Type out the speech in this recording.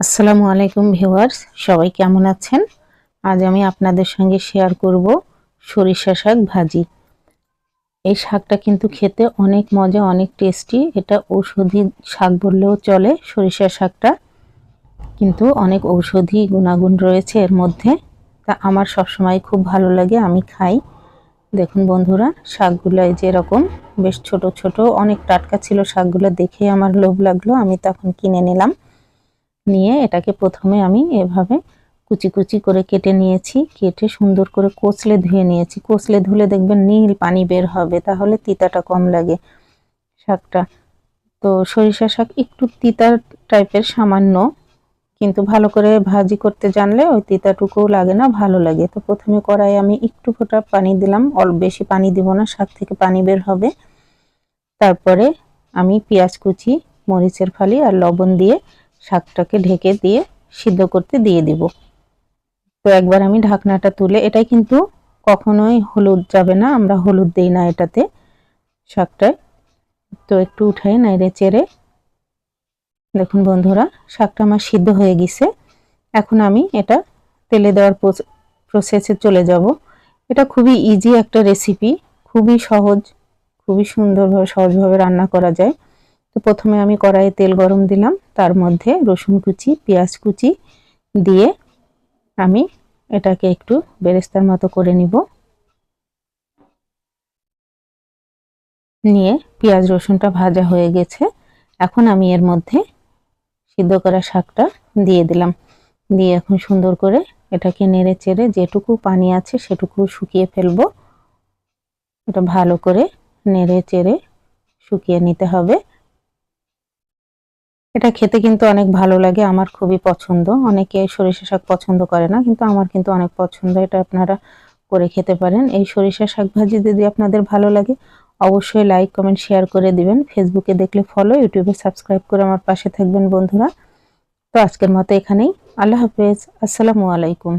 আসসালামু আলাইকুম ভিউয়ার্স, সবাই কেমন আছেন? আজ আমি আপনাদের সঙ্গে শেয়ার করব সরিষা শাক ভাজি। এই শাকটা কিন্তু খেতে অনেক মজা, অনেক টেস্টি। এটা ঔষধি শাক বললেও চলে। সরিষা শাকটা কিন্তু অনেক ঔষধি গুণাগুণ রয়েছে এর মধ্যে। তা আমার সবসময় খুব ভালো লাগে, আমি খাই। দেখুন বন্ধুরা, শাকগুলো এই যে এরকম বেশ ছোট ছোট, অনেক টাটকা ছিল শাকগুলো, দেখে আমার লোভ লাগলো। আমি তখন কিনে নিলাম। নিয়ে এটাকে প্রথমে আমি এভাবে কুচি কুচি করে কেটে নিয়েছি। কেটে সুন্দর করে কচলে ধুয়ে নিয়েছি। কচলে ধুলে দেখবেন নীল পানি বের হবে, তাহলে তিতাটা কম লাগে শাকটা। তো সরিষা শাক একটু তিতা টাইপের সামান্য, কিন্তু ভালো করে ভাজি করতে জানলে ওই তিতাটুকুও লাগে না, ভালো লাগে। তো প্রথমে কড়াইয়ে আমি একটু ফোঁটা পানি দিলাম, অল্প বেশি পানি দিব না, শাক থেকে পানি বের হবে। তারপরে আমি পেঁয়াজ কুচি, মরিচের ফালি আর লবণ দিয়ে শাকটাকে ঢেকে দিয়ে সিদ্ধ করতে দিয়ে দিব। তো একবার আমি ঢাকনাটা তুলে, এটাই কিন্তু কখনোই হলুদ যাবে না, আমরা হলুদ দেই না এটাতে, শাকটায়। তো একটু উঠাই নাইড়ে চেড়ে, দেখুন বন্ধুরা শাকটা আমার সিদ্ধ হয়ে গেছে। এখন আমি এটা তেলে দেওয়ার প্রসেসে চলে যাব। এটা খুবই ইজি একটা রেসিপি, খুবই সহজ, খুবই সুন্দরভাবে সহজভাবে রান্না করা যায়। তো প্রথমে আমি কড়াইয়ে তেল গরম দিলাম, তার মধ্যে রসুন কুচি, পেঁয়াজ কুচি দিয়ে আমি এটাকে একটু বেরেস্তার মতো করে নিব। নিয়ে পেঁয়াজ রসুনটা ভাজা হয়ে গেছে, এখন আমি এর মধ্যে সিদ্ধ করা শাকটা দিয়ে দিলাম। দিয়ে এখন সুন্দর করে এটাকে নেড়ে চেড়ে যেটুকু পানি আছে সেটুকু শুকিয়ে ফেলবো। এটা ভালো করে নেড়ে চেড়ে শুকিয়ে নিতে হবে। এটা খেতে কিন্তু অনেক ভালো লাগে, আমার খুবই পছন্দ। অনেকে সরিষা শাক পছন্দ করে না, কিন্তু আমার কিন্তু অনেক পছন্দ। এটা আপনারা করে খেতে পারেন। এই সরিষা শাক ভাজি যদি আপনাদের ভালো লাগে, অবশ্যই লাইক কমেন্ট শেয়ার করে দিবেন। ফেসবুকে দেখলে ফলো, ইউটিউবে সাবস্ক্রাইব করে আমার পাশে থাকবেন বন্ধুরা। তো আজকের মতো এখানেই। আল্লাহ হাফেজ। আসসালামু আলাইকুম।